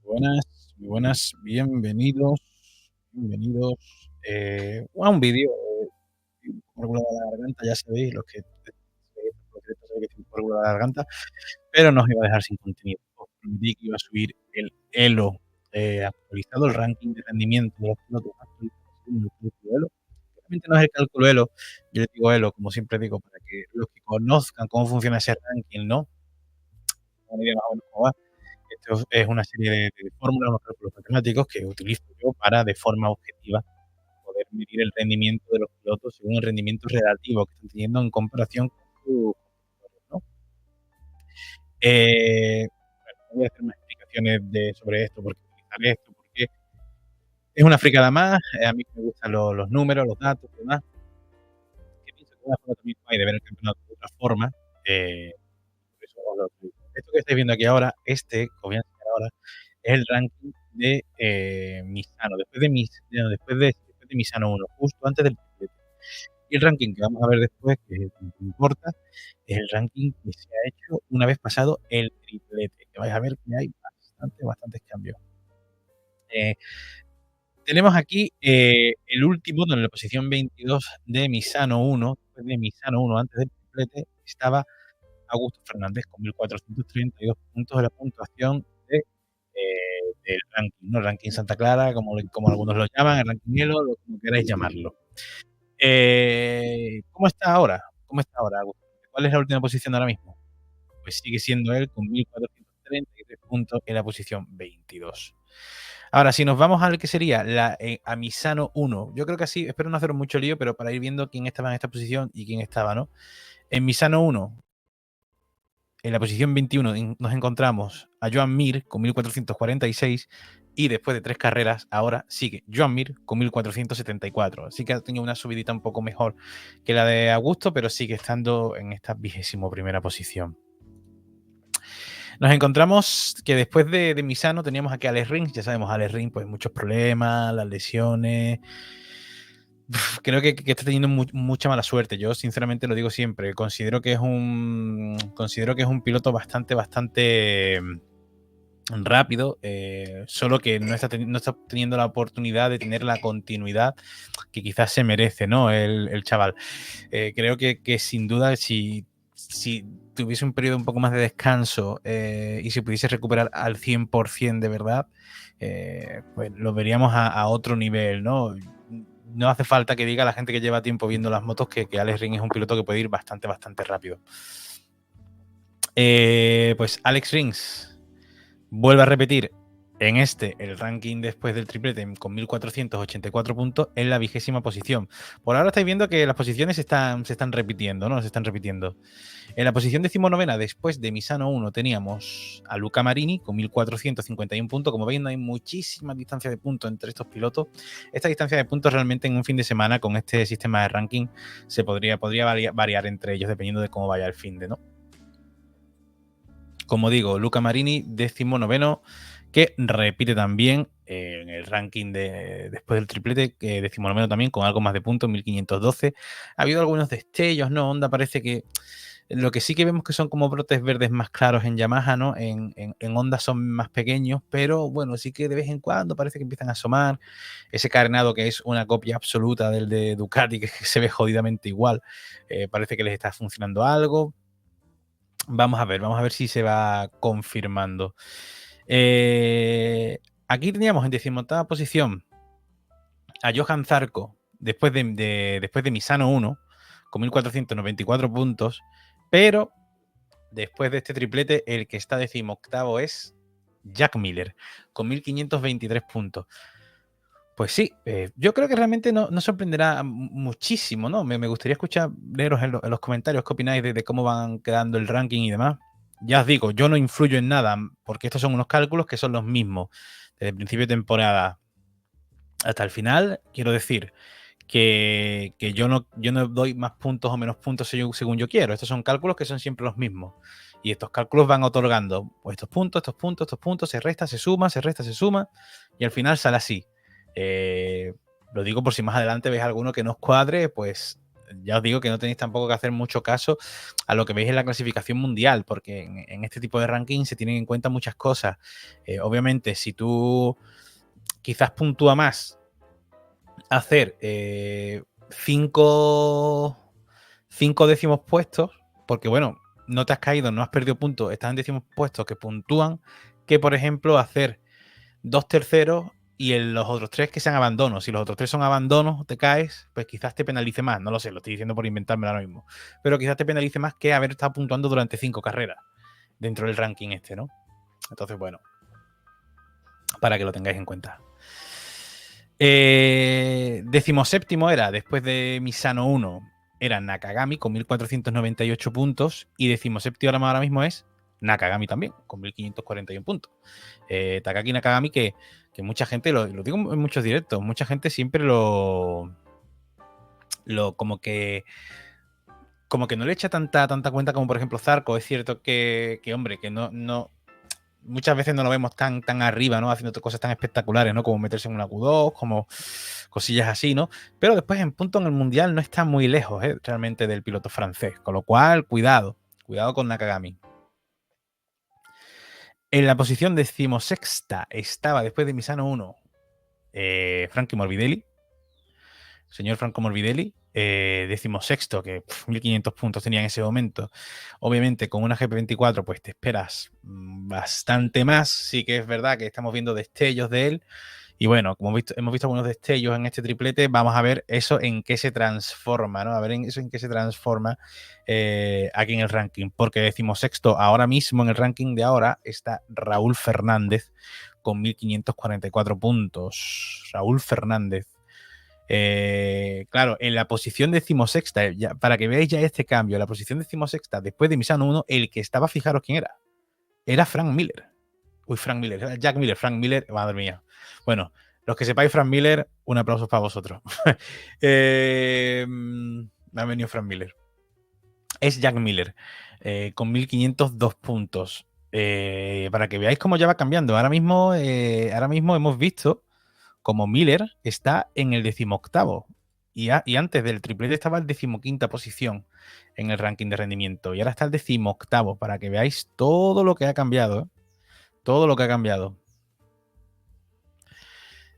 Buenas, muy buenas, bienvenidos a un vídeo un poco regular de la garganta, ya sabéis, los que sabéis que estoy un poco regular de la garganta, pero no os iba a dejar sin contenido. Os prometí que iba a subir el Elo actualizado, el ranking de rendimiento de los pilotos actualizado según el cálculo Elo. Realmente no es el cálculo Elo, yo le digo Elo, como siempre digo, para que los que conozcan cómo funciona ese ranking, ¿no? Una idea más o menos cómo va. Esto es una serie de fórmulas, unos cálculos matemáticos que utilizo yo para, de forma objetiva, poder medir el rendimiento de los pilotos según el rendimiento relativo que están teniendo en comparación con sus competidores, ¿no? Bueno, no voy a hacer más explicaciones sobre esto, porque utilizar esto, porque es una fricada más. A mí me gustan los números, los datos y demás. Que pienso que es una forma también guay de ver el campeonato de otra forma. Por eso os lo utilizo. Esto que estáis viendo aquí ahora, que os voy a enseñar ahora, es el ranking de Misano, después de Misano 1, justo antes del triplete. Y el ranking que vamos a ver después, que es el que importa, es el ranking que se ha hecho una vez pasado el triplete, que vais a ver que hay bastantes cambios. Tenemos aquí el último, en la posición 22 de Misano 1, después de Misano 1, antes del triplete, estaba Augusto Fernández con 1.432 puntos de la puntuación del ranking, ¿no? El ranking Santa Clara, como algunos lo llaman, el ranking Elo, lo como queráis llamarlo. ¿Cómo está ahora? ¿Cómo está ahora, Augusto? ¿Cuál es la última posición ahora mismo? Pues sigue siendo él con 1.433 puntos en la posición 22. Ahora, si nos vamos al que sería a Misano 1, yo creo que así, espero no hacer mucho lío, pero para ir viendo quién estaba en esta posición y quién estaba, ¿no? En Misano 1, en la posición 21 nos encontramos a Joan Mir con 1.446 y después de 3 carreras ahora sigue Joan Mir con 1.474. Así que ha tenido una subidita un poco mejor que la de Augusto, pero sigue estando en esta 21ª posición. Nos encontramos que después de Misano teníamos aquí a Alex Rins. Ya sabemos, Alex Rins, pues muchos problemas, las lesiones. Creo que está teniendo mucha mala suerte. Yo sinceramente lo digo siempre. Considero que es un piloto bastante rápido, solo que no está teniendo la oportunidad de tener la continuidad que quizás se merece, ¿no? El chaval. Creo que sin duda, si tuviese un periodo un poco más de descanso y si pudiese recuperar al 100% de verdad, pues lo veríamos a otro nivel, ¿no? No hace falta que diga la gente que lleva tiempo viendo las motos que Alex Rins es un piloto que puede ir bastante rápido. Pues Alex Rins vuelve a repetir en el ranking después del triplete con 1.484 puntos en la 20ª posición. Por ahora estáis viendo que las posiciones se están repitiendo, ¿no? Se están repitiendo. En la posición 19ª, después de Misano 1, teníamos a Luca Marini con 1.451 puntos. Como veis, no hay muchísima distancia de puntos entre estos pilotos. Esta distancia de puntos realmente en un fin de semana con este sistema de ranking se podría variar entre ellos dependiendo de cómo vaya el fin de, ¿no? Como digo, Luca Marini, 19º, que repite también en el ranking después del triplete, 19º también, con algo más de puntos, 1512. Ha habido algunos destellos, ¿no? Honda parece que lo que sí que vemos que son como brotes verdes más claros en Yamaha, ¿no? En Honda son más pequeños, pero bueno, sí que de vez en cuando parece que empiezan a asomar. Ese carenado que es una copia absoluta del de Ducati, que se ve jodidamente igual, parece que les está funcionando algo. Vamos a ver si se va confirmando. Aquí teníamos en 18ª posición a Johan Zarco, después de Misano 1, con 1.494 puntos, pero después de este triplete, el que está 18º es Jack Miller, con 1.523 puntos. Pues sí, yo creo que realmente no sorprenderá muchísimo, ¿no? Me gustaría leeros en los comentarios qué opináis de cómo van quedando el ranking y demás. Ya os digo, yo no influyo en nada, porque estos son unos cálculos que son los mismos desde el principio de temporada hasta el final. Quiero decir que yo no doy más puntos o menos puntos según yo quiero. Estos son cálculos que son siempre los mismos. Y estos cálculos van otorgando pues, estos puntos, se resta, se suma, se resta, se suma, y al final sale así. Lo digo por si más adelante ves alguno que no os cuadre, pues ya os digo que no tenéis tampoco que hacer mucho caso a lo que veis en la clasificación mundial, porque en este tipo de ranking se tienen en cuenta muchas cosas. Obviamente, si tú quizás puntúa más hacer 5 décimos puestos, porque bueno, no te has caído, no has perdido puntos, estás en décimos puestos que puntúan, que por ejemplo hacer 2 terceros y los otros 3 que sean abandonos. Si los otros 3 son abandonos, te caes, pues quizás te penalice más. No lo sé, lo estoy diciendo por inventarme ahora mismo. Pero quizás te penalice más que haber estado puntuando durante 5 carreras dentro del ranking este, ¿no? Entonces, bueno, para que lo tengáis en cuenta. 17º era, después de Misano 1, era Nakagami con 1498 puntos. Y 17º ahora mismo es Nakagami también, con 1541 puntos. Takaki Nakagami, que mucha gente, lo digo en muchos directos, mucha gente siempre lo como que no le echa tanta cuenta como por ejemplo Zarco. Es cierto que hombre, que no muchas veces no lo vemos tan arriba, ¿no? Haciendo cosas tan espectaculares, ¿no? Como meterse en una Q2, como cosillas así, ¿no? Pero después en punto en el Mundial no está muy lejos, realmente del piloto francés. Con lo cual, cuidado con Nakagami. En la posición 16ª estaba, después de Misano 1, Frankie Morbidelli. Señor Franco Morbidelli. 16º, que 1500 puntos tenía en ese momento. Obviamente, con una GP24, pues te esperas bastante más. Sí que es verdad que estamos viendo destellos de él. Y bueno, como hemos visto algunos destellos en este triplete, vamos a ver eso en qué se transforma, ¿no? A ver eso en qué se transforma aquí en el ranking. Porque 16º, ahora mismo en el ranking de ahora, está Raúl Fernández con 1544 puntos. Raúl Fernández. Claro, en la posición 16ª, ya, para que veáis ya este cambio, en la posición 16ª, después de Misano 1, el que estaba, fijaros quién era. Era Frank Miller. Uy, Frank Miller, era Jack Miller, Frank Miller, madre mía. Bueno, los que sepáis Frank Miller, un aplauso para vosotros. Me ha venido Frank Miller. Es Jack Miller, con 1502 puntos. Para que veáis cómo ya va cambiando. Ahora mismo hemos visto como Miller está en el 18º y antes del triplete estaba en 15ª posición en el ranking de rendimiento y ahora está el 18º, para que veáis todo lo que ha cambiado, ¿eh? Todo lo que ha cambiado.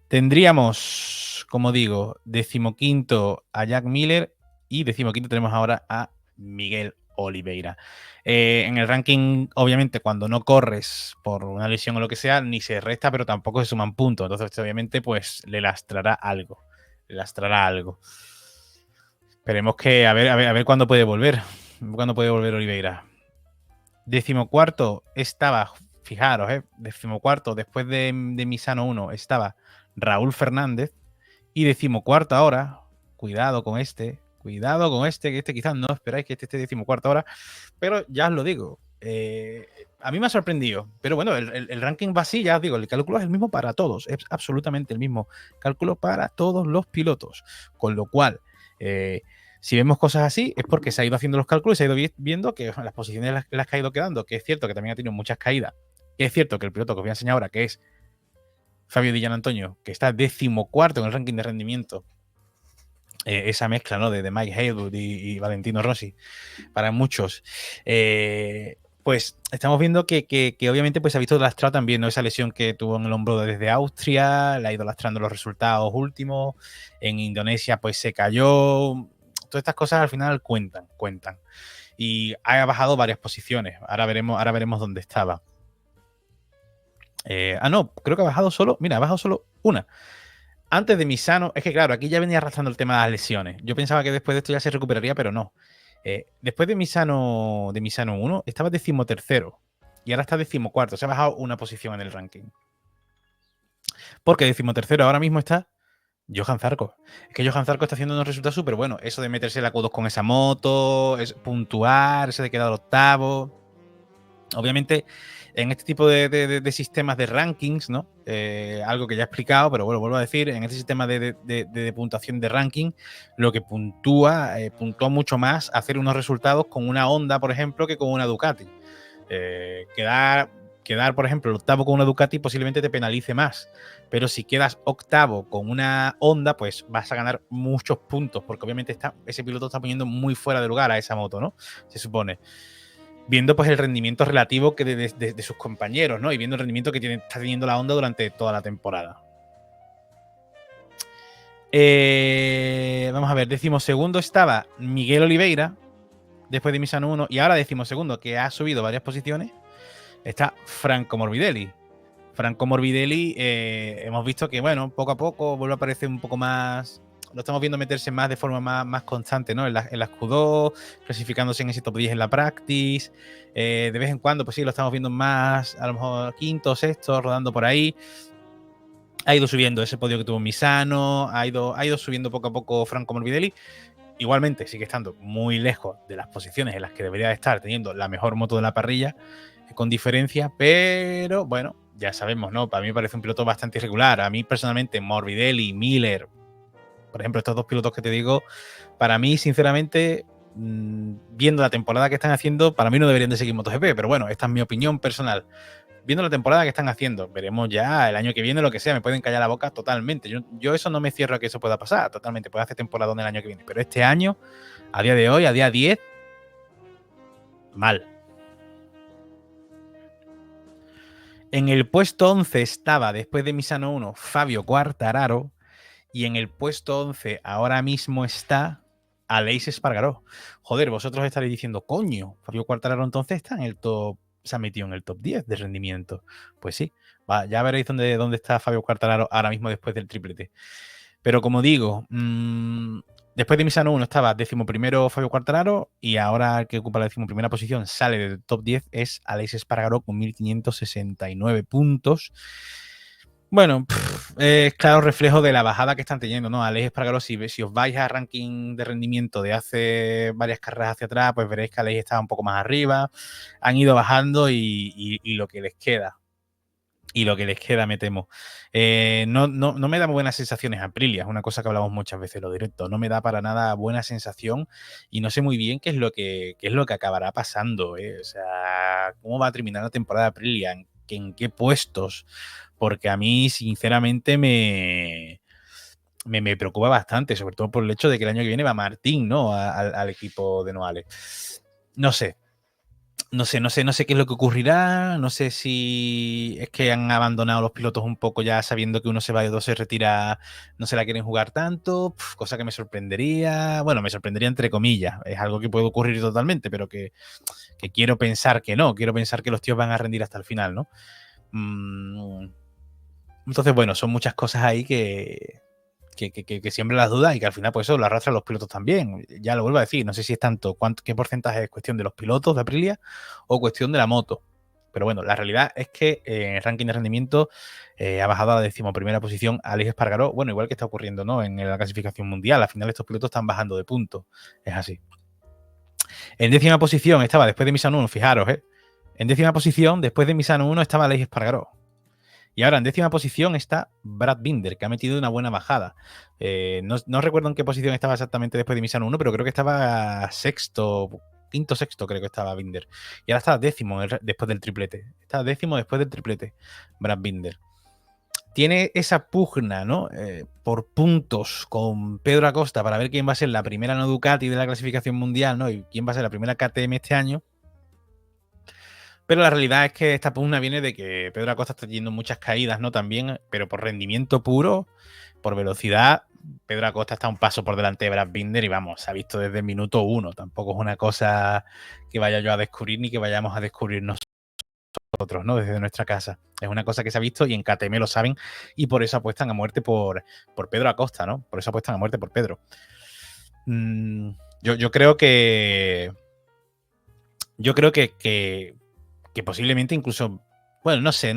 Tendríamos, como digo, 15º a Jack Miller y 15º tenemos ahora a Miguel Oliveira. En el ranking, obviamente, cuando no corres por una lesión o lo que sea, ni se resta, pero tampoco se suman puntos. Entonces, obviamente, pues le lastrará algo. Esperemos que a ver cuándo puede volver. ¿Cuándo puede volver Oliveira? 14º estaba, fijaros, 14º, después de Misano 1, estaba Raúl Fernández. Y 14º ahora, cuidado con este, que este quizás no esperáis que este esté 14º ahora, pero ya os lo digo, a mí me ha sorprendido, pero bueno, el ranking va así, ya os digo, el cálculo es el mismo para todos, es absolutamente el mismo cálculo para todos los pilotos, con lo cual, si vemos cosas así, es porque se ha ido haciendo los cálculos y se ha ido viendo que las posiciones las que ha ido quedando, que es cierto que también ha tenido muchas caídas, que es cierto que el piloto que os voy a enseñar ahora, que es Fabio Di Gianantonio, que está 14º en el ranking de rendimiento, esa mezcla, ¿no? de Mike Haywood y Valentino Rossi, para muchos, pues estamos viendo que obviamente pues, se ha visto lastrado también, ¿no? Esa lesión que tuvo en el hombro desde Austria, le ha ido lastrando los resultados últimos, en Indonesia pues se cayó, todas estas cosas al final cuentan, y ha bajado varias posiciones, ahora veremos dónde estaba. No, creo que ha bajado solo una. Antes de Misano, es que claro, aquí ya venía arrastrando el tema de las lesiones. Yo pensaba que después de esto ya se recuperaría, pero no. Después de Misano 1, estaba 13º y ahora está 14º. Se ha bajado una posición en el ranking. Porque 13º ahora mismo está Johan Zarco. Es que Johan Zarco está haciendo unos resultados súper buenos. Eso de meterse la Q2 con esa moto, es puntuar, eso de quedar octavo. Obviamente, en este tipo de sistemas de rankings, ¿no? Algo que ya he explicado, pero bueno, vuelvo a decir, en este sistema de puntuación de ranking, lo que puntúa mucho más hacer unos resultados con una Honda, por ejemplo, que con una Ducati. Quedar quedar, por ejemplo, el octavo con una Ducati posiblemente te penalice más. Pero si quedas octavo con una Honda, pues vas a ganar muchos puntos, porque obviamente ese piloto está poniendo muy fuera de lugar a esa moto, ¿no? Se supone. Viendo pues el rendimiento relativo que de sus compañeros, ¿no? Y viendo el rendimiento que está teniendo la Honda durante toda la temporada. Vamos a ver, 12º estaba Miguel Oliveira, después de Misano 1, y ahora 12º, que ha subido varias posiciones, está Franco Morbidelli. Franco Morbidelli, hemos visto que, bueno, poco a poco vuelve a aparecer un poco más. Lo estamos viendo meterse más de forma más constante, ¿no? En la Q2, clasificándose en ese top 10 en la practice. De vez en cuando, pues sí, lo estamos viendo más, a lo mejor quinto, sexto, rodando por ahí. Ha ido subiendo ese podio que tuvo Misano, ha ido subiendo poco a poco Franco Morbidelli. Igualmente sigue estando muy lejos de las posiciones en las que debería estar, teniendo la mejor moto de la parrilla, con diferencia, pero bueno, ya sabemos, ¿no? Para mí me parece un piloto bastante irregular. A mí personalmente, Morbidelli, Miller, por ejemplo, estos dos pilotos que te digo, para mí, sinceramente, viendo la temporada que están haciendo, para mí no deberían de seguir MotoGP, pero bueno, esta es mi opinión personal. Viendo la temporada que están haciendo, veremos ya el año que viene lo que sea, me pueden callar la boca totalmente. Yo eso no me cierro a que eso pueda pasar, totalmente, puede hacer temporada el año que viene, pero este año, a día de hoy, a día 10, mal. En el puesto 11 estaba, después de Misano 1, Fabio Quartararo, y en el puesto 11 ahora mismo está Aleix Espargaró. Joder, vosotros estaréis diciendo, coño, Fabio Quartararo entonces está en el top, se ha metido en el top 10 de rendimiento. Pues sí, ya veréis dónde está Fabio Quartararo ahora mismo después del triplete. Pero como digo, después de Misano 1 estaba 11º Fabio Quartararo, y ahora el que ocupa la 11ª posición sale del top 10 es Aleix Espargaró con 1569 puntos. Bueno, es claro reflejo de la bajada que están teniendo, ¿no? Aleix Espargaró, si os vais a ranking de rendimiento de hace varias carreras hacia atrás, pues veréis que Aleix estaba un poco más arriba. Han ido bajando y lo que les queda. Y lo que les queda, me temo. No me da buenas sensaciones Aprilia, es una cosa que hablamos muchas veces en los directos. No me da para nada buena sensación y no sé muy bien qué es lo que acabará pasando. O sea, cómo va a terminar la temporada de Aprilia, en qué puestos. Porque a mí, sinceramente, me preocupa bastante, sobre todo por el hecho de que el año que viene va Martín, ¿no? Al equipo de Noales. No sé. No sé qué es lo que ocurrirá, no sé si es que han abandonado los pilotos un poco ya sabiendo que uno se va y dos se retira, no se la quieren jugar tanto, cosa que me sorprendería, bueno, me sorprendería entre comillas, es algo que puede ocurrir totalmente, pero que quiero pensar que no, quiero pensar que los tíos van a rendir hasta el final, ¿no? Entonces, bueno, son muchas cosas ahí que siembran las dudas y que al final pues eso lo arrastran los pilotos también. Ya lo vuelvo a decir, no sé si es tanto qué porcentaje es cuestión de los pilotos de Aprilia o cuestión de la moto. Pero bueno, la realidad es que en el ranking de rendimiento ha bajado a la 11ª posición Aleix Espargaró, bueno, igual que está ocurriendo, ¿no? En la clasificación mundial, al final estos pilotos están bajando de puntos, es así. En 10ª posición estaba, después de Misano 1, fijaros, en 10ª posición, después de Misano 1, estaba Aleix Espargaró. Y ahora en 10ª posición está Brad Binder, que ha metido una buena bajada. No recuerdo en qué posición estaba exactamente después de Misano 1, pero creo que estaba quinto, sexto creo que estaba Binder. Y ahora está 10º después del triplete. Está 10º después del triplete, Brad Binder. Tiene esa pugna, ¿no? Por puntos con Pedro Acosta para ver quién va a ser la primera no Ducati de la clasificación mundial, ¿no? Y quién va a ser la primera KTM este año. Pero la realidad es que esta pugna viene de que Pedro Acosta está teniendo muchas caídas, ¿no? También, pero por rendimiento puro, por velocidad, Pedro Acosta está un paso por delante de Brad Binder y vamos, se ha visto desde el minuto 1. Tampoco es una cosa que vaya yo a descubrir ni que vayamos a descubrir nosotros, ¿no? Desde nuestra casa. Es una cosa que se ha visto y en KTM lo saben y por eso apuestan a muerte por Pedro Acosta, ¿no? Por eso apuestan a muerte por Pedro. Yo creo que que posiblemente incluso, bueno, no sé,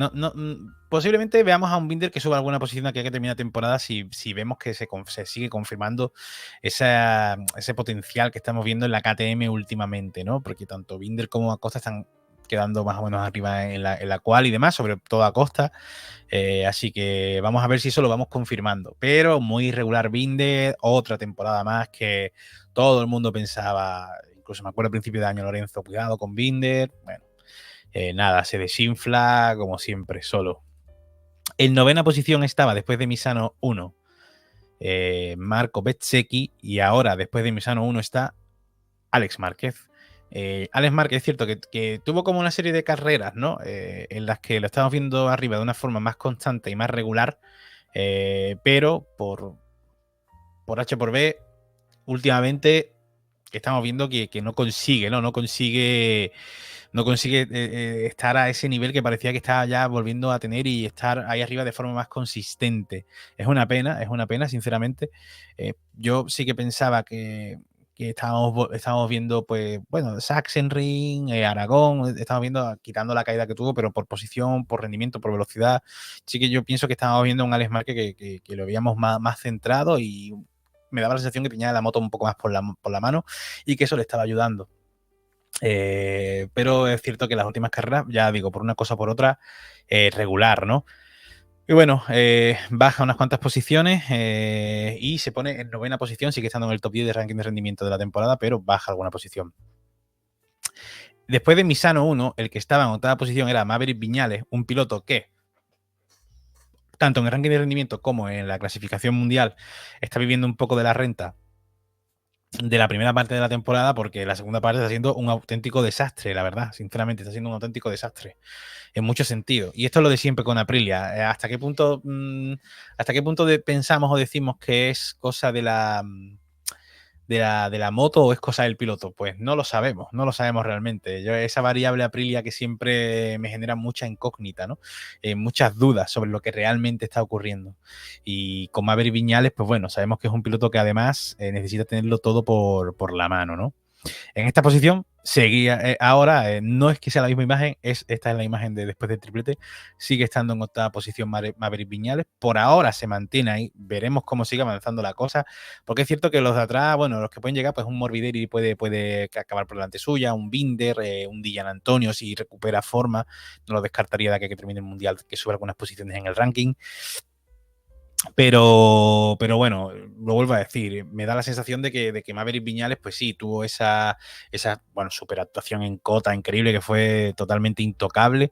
posiblemente veamos a un Binder que suba alguna posición aquí a que termine temporada si vemos que se sigue confirmando ese potencial que estamos viendo en la KTM últimamente, ¿no? Porque tanto Binder como Acosta están quedando más o menos arriba en la cual y demás, sobre todo Acosta. Así que vamos a ver si eso lo vamos confirmando. Pero muy irregular Binder, otra temporada más que todo el mundo pensaba, incluso me acuerdo al principio de año, Lorenzo, cuidado con Binder. Bueno, nada, se desinfla como siempre, solo. En novena posición estaba, después de Misano 1, Marco Bezzecchi, y ahora, después de Misano 1, está Alex Márquez. Alex Márquez es cierto que tuvo como una serie de carreras, ¿no? En las que lo estamos viendo arriba de una forma más constante y más regular, pero por H por B, últimamente estamos viendo que no consigue, ¿no? No consigue estar a ese nivel que parecía que estaba ya volviendo a tener y estar ahí arriba de forma más consistente. Es una pena, sinceramente. Yo sí que pensaba que estábamos viendo, pues, bueno, Sachsenring, Aragón, estamos viendo, quitando la caída que tuvo, pero por posición, por rendimiento, por velocidad. Sí que yo pienso que estábamos viendo un Alex Márquez que lo veíamos más centrado y me daba la sensación que tenía la moto un poco más por la mano y que eso le estaba ayudando. Pero es cierto que las últimas carreras, ya digo, por una cosa o por otra, regular, ¿no? Y bueno, baja unas cuantas posiciones y se pone en novena posición, sigue estando en el top 10 de ranking de rendimiento de la temporada, pero baja alguna posición. Después de Misano 1, el que estaba en octava posición era Maverick Viñales, un piloto que, tanto en el ranking de rendimiento como en la clasificación mundial, está viviendo un poco de la renta de la primera parte de la temporada, porque la segunda parte está siendo un auténtico desastre, la verdad. Sinceramente, está siendo un auténtico desastre en muchos sentidos. Y esto es lo de siempre con Aprilia. Hasta qué punto pensamos o decimos que es cosa de la moto o es cosa del piloto? Pues no lo sabemos, no lo sabemos realmente. Yo, esa variable Aprilia que siempre me genera mucha incógnita, ¿no? Muchas dudas sobre lo que realmente está ocurriendo. Y con Maverick Viñales, pues bueno, sabemos que es un piloto que además necesita tenerlo todo por la mano, ¿no? En esta posición seguía ahora, no es que sea la misma imagen, esta es la imagen de después del triplete, sigue estando en octava posición Maverick Viñales, por ahora se mantiene ahí, veremos cómo sigue avanzando la cosa, porque es cierto que los de atrás, bueno, los que pueden llegar, pues un Morbidelli puede acabar por delante suya, un Binder, un Dylan Antonio, si recupera forma, no lo descartaría de que termine el Mundial, que sube algunas posiciones en el ranking. Pero bueno, lo vuelvo a decir, me da la sensación de que Maverick Viñales, pues sí, tuvo esa bueno, super actuación en Cota increíble, que fue totalmente intocable.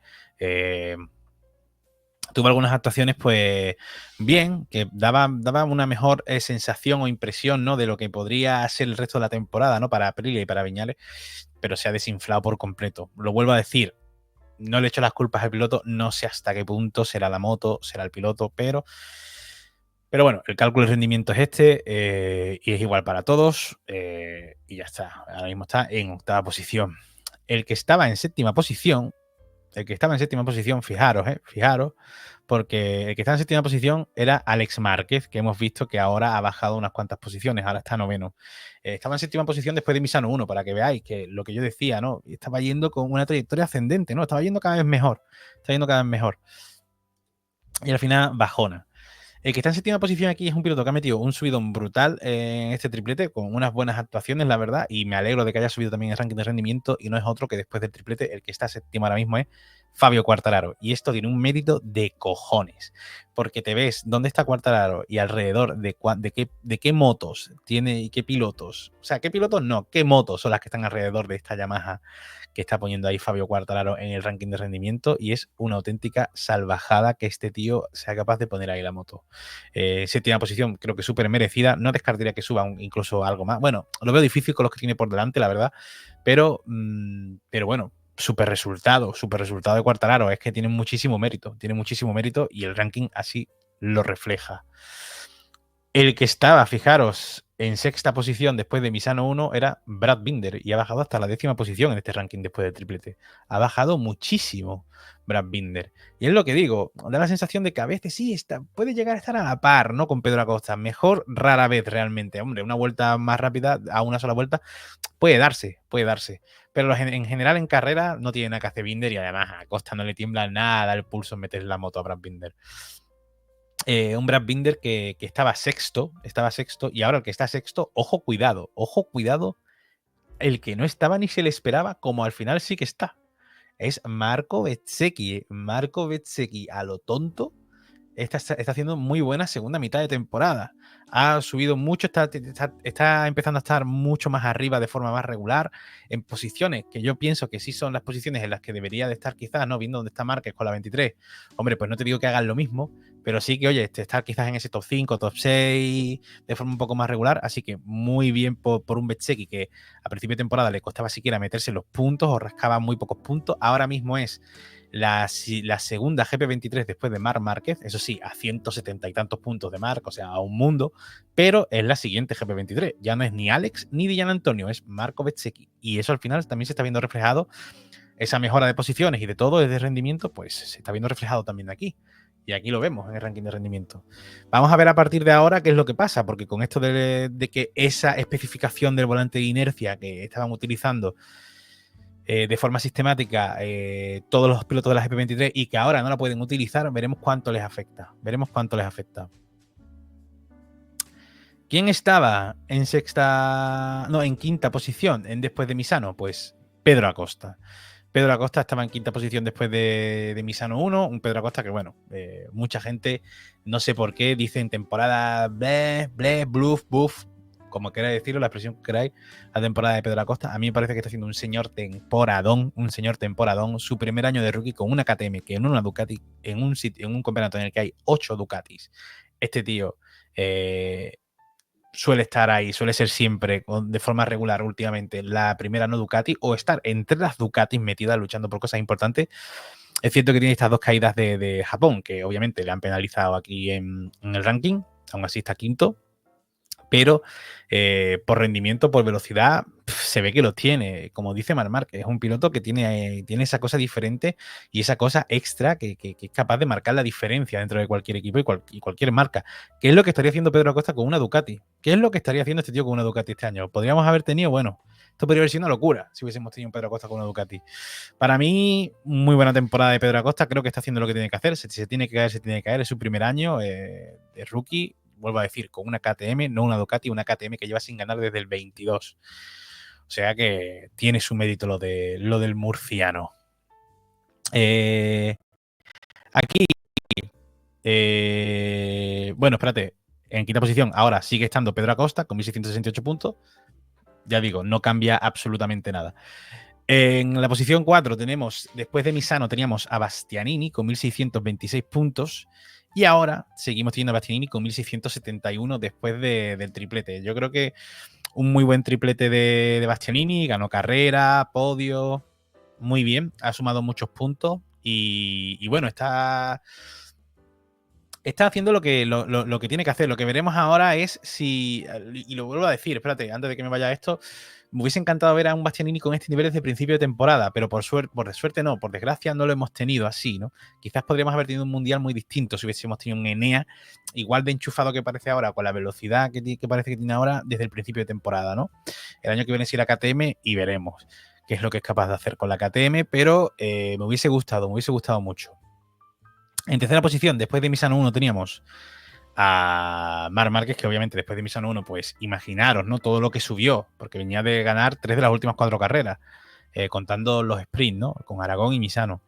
Tuvo algunas actuaciones, pues bien, que daba una mejor sensación o impresión, ¿no? De lo que podría ser el resto de la temporada, ¿no? Para Aprilia y para Viñales, pero se ha desinflado por completo. Lo vuelvo a decir, no le echo las culpas al piloto, no sé hasta qué punto será la moto, será el piloto, pero bueno, el cálculo de rendimiento es este y es igual para todos y ya está. Ahora mismo está en octava posición. El que estaba en séptima posición, fijaros, porque el que estaba en séptima posición era Alex Márquez, que hemos visto que ahora ha bajado unas cuantas posiciones, ahora está noveno. Estaba en séptima posición después de Misano 1, para que veáis que lo que yo decía, ¿no? Estaba yendo con una trayectoria ascendente, ¿no? Estaba yendo cada vez mejor. Y al final bajona. El que está en séptima posición aquí es un piloto que ha metido un subidón brutal en este triplete, con unas buenas actuaciones, la verdad, y me alegro de que haya subido también el ranking de rendimiento, y no es otro que después del triplete, el que está séptimo ahora mismo es Fabio Quartararo. Y esto tiene un mérito de cojones, porque te ves dónde está Quartararo y alrededor de qué motos tiene y qué pilotos. O sea, qué pilotos no, qué motos son las que están alrededor de esta Yamaha que está poniendo ahí Fabio Quartararo en el ranking de rendimiento, y es una auténtica salvajada que este tío sea capaz de poner ahí la moto. Séptima posición, creo que súper merecida. No descartaría que suba incluso algo más. Bueno, lo veo difícil con los que tiene por delante, la verdad. Pero bueno, súper resultado de Quartararo. Es que tiene muchísimo mérito y el ranking así lo refleja. El que estaba, fijaros, en sexta posición después de Misano 1 era Brad Binder y ha bajado hasta la décima posición en este ranking después del triplete. Ha bajado muchísimo Brad Binder. Y es lo que digo, da la sensación de que a veces sí puede llegar a estar a la par, ¿no? Con Pedro Acosta. Mejor rara vez realmente. Hombre, una vuelta más rápida a una sola vuelta puede darse. Pero en general en carrera no tiene nada que hacer Binder y además a Acosta no le tiembla nada el pulso en meter la moto a Brad Binder. Un Brad Binder que estaba sexto, y ahora el que está sexto, ojo cuidado, el que no estaba ni se le esperaba, como al final sí que está. Es Marco Bezzecchi. Marco Bezzecchi a lo tonto está haciendo muy buena segunda mitad de temporada. Ha subido mucho, está empezando a estar mucho más arriba de forma más regular en posiciones que yo pienso que sí son las posiciones en las que debería de estar quizás, ¿no? Viendo dónde está Márquez con la 23. Hombre, pues no te digo que hagan lo mismo, pero sí que, oye, estar quizás en ese top 5, top 6 de forma un poco más regular. Así que muy bien por un Bezzecchi que a principio de temporada le costaba siquiera meterse los puntos o rascaba muy pocos puntos. Ahora mismo es la segunda GP23 después de Marc Márquez, eso sí, a 170 y tantos puntos de Marc, o sea, a un mundo, pero es la siguiente GP23. Ya no es ni Alex ni Di Gianantonio, es Marco Bezzecchi. Y eso al final también se está viendo reflejado, esa mejora de posiciones y de todo, de rendimiento, pues se está viendo reflejado también aquí. Y aquí lo vemos en el ranking de rendimiento. Vamos a ver a partir de ahora qué es lo que pasa, porque con esto de que esa especificación del volante de inercia que estaban utilizando de forma sistemática todos los pilotos de la GP23 y que ahora no la pueden utilizar, veremos cuánto les afecta. Veremos cuánto les afecta. ¿Quién estaba en en quinta posición después de Misano? Pues Pedro Acosta. Pedro Acosta estaba en quinta posición después de Misano 1, un Pedro Acosta que, bueno, mucha gente, no sé por qué, dice en temporada bluff, buff, como queráis decirlo, la expresión que queráis, la temporada de Pedro Acosta. A mí me parece que está haciendo un señor temporadón, su primer año de rookie con una KTM, que en una Ducati, en un campeonato en el que hay 8 Ducatis, este tío suele estar ahí, suele ser siempre de forma regular últimamente la primera no Ducati o estar entre las Ducatis metidas luchando por cosas importantes. Es cierto que tiene estas dos caídas de Japón, que obviamente le han penalizado aquí en el ranking, aún así está quinto, pero por rendimiento, por velocidad, se ve que los tiene. Como dice Marc Márquez, es un piloto que tiene esa cosa diferente y esa cosa extra que es capaz de marcar la diferencia dentro de cualquier equipo y cualquier marca. ¿Qué es lo que estaría haciendo Pedro Acosta con una Ducati? ¿Qué es lo que estaría haciendo este tío con una Ducati este año? ¿Podríamos haber tenido? Bueno, esto podría haber sido una locura si hubiésemos tenido un Pedro Acosta con una Ducati. Para mí, muy buena temporada de Pedro Acosta. Creo que está haciendo lo que tiene que hacer. Si se tiene que caer, se tiene que caer. Es su primer año de rookie. Vuelvo a decir, con una KTM, no una Ducati, una KTM que lleva sin ganar desde el 22. O sea que tiene su mérito lo del murciano. Aquí, bueno, espérate, en quinta posición ahora sigue estando Pedro Acosta con 1.668 puntos. Ya digo, no cambia absolutamente nada. En la posición 4 tenemos, después de Misano, teníamos a Bastianini con 1.626 puntos. Y ahora seguimos teniendo a Bastianini con 1.671 después del triplete. Yo creo que un muy buen triplete de Bastianini, ganó carrera, podio, muy bien, ha sumado muchos puntos y bueno, está haciendo lo que tiene que hacer. Lo que veremos ahora es si, y lo vuelvo a decir, espérate, antes de que me vaya esto, me hubiese encantado ver a un Bastianini con este nivel desde principio de temporada, pero por suerte no, por desgracia no lo hemos tenido así, ¿no? Quizás podríamos haber tenido un mundial muy distinto si hubiésemos tenido un Enea igual de enchufado que parece ahora, con la velocidad que parece que tiene ahora desde el principio de temporada, ¿no? El año que viene será KTM y veremos qué es lo que es capaz de hacer con la KTM, pero me hubiese gustado mucho. En tercera posición, después de Misano 1, teníamos a Marc Márquez, que obviamente después de Misano 1, pues imaginaros, ¿no? Todo lo que subió, porque venía de ganar 3 de las últimas 4 carreras, contando los sprints, ¿no? Con Aragón y Misano.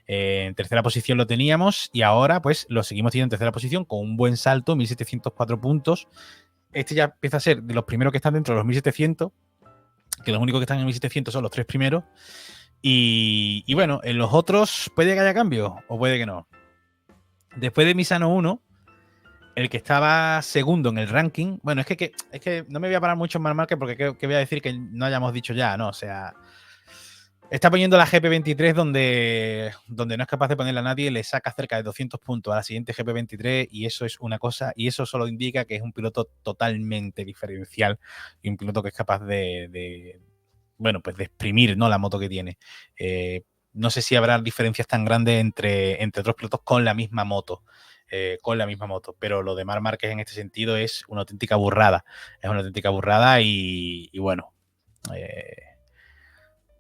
En tercera posición lo teníamos y ahora, pues, lo seguimos teniendo en tercera posición con un buen salto, 1.704 puntos. Este ya empieza a ser de los primeros que están dentro de los 1.700, que los únicos que están en 1.700 son los 3 primeros. Y bueno, en los otros puede que haya cambio o puede que no. Después de Misano 1, el que estaba segundo en el ranking, bueno, es que no me voy a parar mucho en Marc Márquez porque ¿qué voy a decir que no hayamos dicho ya? No, o sea, está poniendo la GP23 donde no es capaz de ponerla a nadie, le saca cerca de 200 puntos a la siguiente GP23 y eso es una cosa, y eso solo indica que es un piloto totalmente diferencial y un piloto que es capaz bueno, pues de exprimir, ¿no? La moto que tiene. No sé si habrá diferencias tan grandes entre otros pilotos con la misma moto. Pero lo de Marc Márquez en este sentido es una auténtica burrada. Es una auténtica burrada y bueno,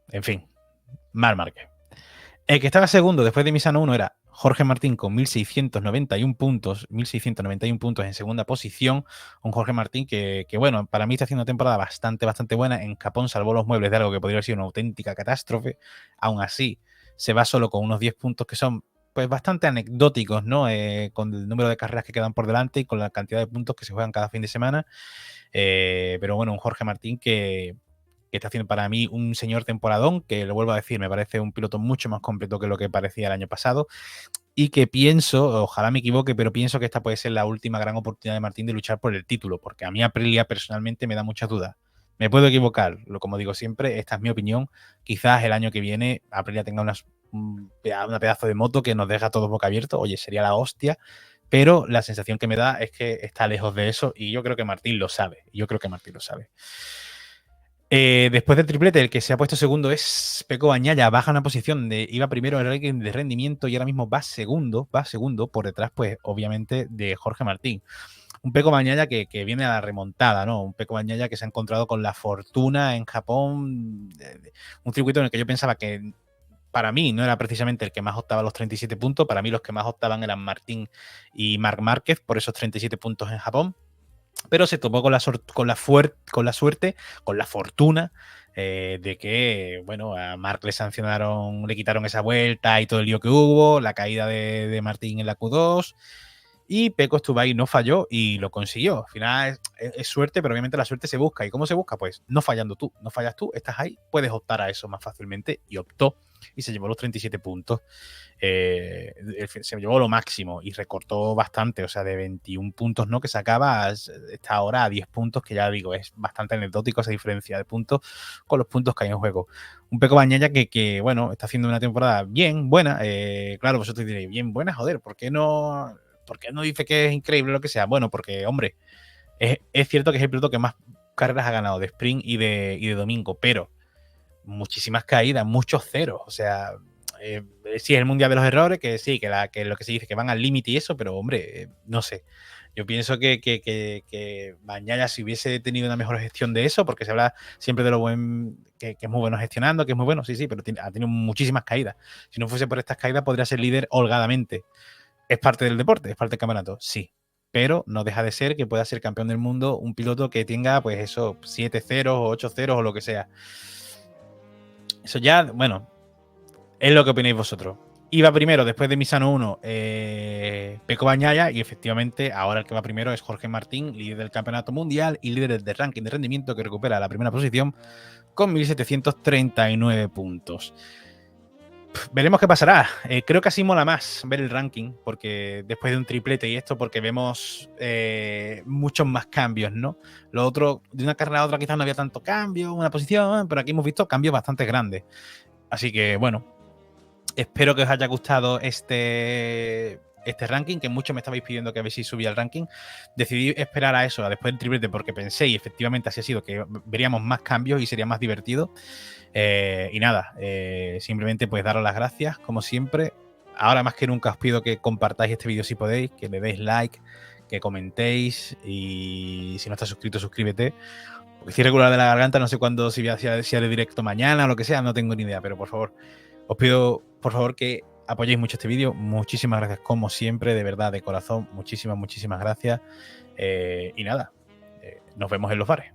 en fin, Marc Márquez. El que estaba segundo después de Misano 1 era Jorge Martín con 1.691 puntos, 1.691 puntos en segunda posición. Un Jorge Martín que, bueno, para mí está haciendo una temporada bastante buena. En Japón salvó los muebles de algo que podría haber sido una auténtica catástrofe. Aún así, se va solo con unos 10 puntos que son pues bastante anecdóticos, ¿no? Con el número de carreras que quedan por delante y con la cantidad de puntos que se juegan cada fin de semana. Pero bueno, un Jorge Martín que está haciendo para mí un señor temporadón, que lo vuelvo a decir, me parece un piloto mucho más completo que lo que parecía el año pasado y que pienso, ojalá me equivoque, pero pienso que esta puede ser la última gran oportunidad de Martín de luchar por el título, porque a mí Aprilia personalmente me da muchas dudas. Me puedo equivocar, como digo siempre, esta es mi opinión. Quizás el año que viene Aprilia tenga una pedazo de moto que nos deja todos boca abiertos. Oye, sería la hostia, pero la sensación que me da es que está lejos de eso y yo creo que Martín lo sabe. Después del triplete, el que se ha puesto segundo es Pecco Bagnaia, baja una posición, iba primero en el ranking de rendimiento y ahora mismo va segundo por detrás, pues obviamente, de Jorge Martín. Un Pecco Bagnaia que viene a la remontada, ¿no? Un Pecco Bagnaia que se ha encontrado con la fortuna en Japón, un circuito en el que yo pensaba que para mí no era precisamente el que más optaba a los 37 puntos, para mí los que más optaban eran Martín y Marc Márquez por esos 37 puntos en Japón. Pero se topó con la suerte, con la fortuna de que, bueno, a Marc le sancionaron, le quitaron esa vuelta y todo el lío que hubo, la caída de Martín en la Q2 y Pecco estuvo ahí, no falló y lo consiguió. Al final es suerte, pero obviamente la suerte se busca. ¿Y cómo se busca? Pues no fallando tú, no fallas tú, estás ahí, puedes optar a eso más fácilmente y optó y se llevó los 37 puntos. Se llevó lo máximo y recortó bastante, o sea, de 21 puntos, ¿no? Que sacaba, está ahora a 10 puntos, que ya digo, es bastante anecdótico esa diferencia de puntos con los puntos que hay en juego. Un Pecco Bagnaia que bueno, está haciendo una temporada bien buena. Claro, vosotros diréis, bien buena, joder, ¿por qué no dice que es increíble lo que sea? Bueno, porque, hombre, es cierto que es el piloto que más carreras ha ganado de sprint y de domingo, pero muchísimas caídas, muchos ceros, o sea, sí es el mundial de los errores, que sí, que lo que se dice que van al límite y eso, pero hombre, no sé. Yo pienso que Bagnaia, si hubiese tenido una mejor gestión de eso, porque se habla siempre de lo buen que es muy bueno gestionando, que es muy bueno, sí, pero ha tenido muchísimas caídas. Si no fuese por estas caídas, podría ser líder holgadamente. Es parte del deporte, es parte del campeonato, sí. Pero no deja de ser que pueda ser campeón del mundo un piloto que tenga, pues eso, 7 ceros o 8 ceros o lo que sea. Eso ya, bueno, es lo que opináis vosotros. Iba primero, después de Misano 1, Pecco Bagnaia, y efectivamente ahora el que va primero es Jorge Martín, líder del campeonato mundial y líder del ranking de rendimiento, que recupera la primera posición con 1.739 puntos. Veremos qué pasará. Creo que así mola más ver el ranking, porque después de un triplete y esto, porque vemos muchos más cambios, ¿no? Lo otro, de una carrera a otra quizás no había tanto cambio, una posición, pero aquí hemos visto cambios bastante grandes. Así que, bueno, espero que os haya gustado este ranking, que muchos me estabais pidiendo que a ver si subía el ranking. Decidí esperar a eso, a después del triplete, porque pensé, y efectivamente así ha sido, que veríamos más cambios y sería más divertido. Y nada, simplemente pues daros las gracias, como siempre. Ahora más que nunca os pido que compartáis este vídeo si podéis, que le deis like, que comentéis y si no estás suscrito, suscríbete. Porque estoy regular de la garganta, no sé cuándo, si haré directo mañana o lo que sea, no tengo ni idea, pero por favor, os pido por favor que apoyéis mucho este vídeo. Muchísimas gracias, como siempre, de verdad, de corazón, muchísimas gracias. Y nada, nos vemos en los bares.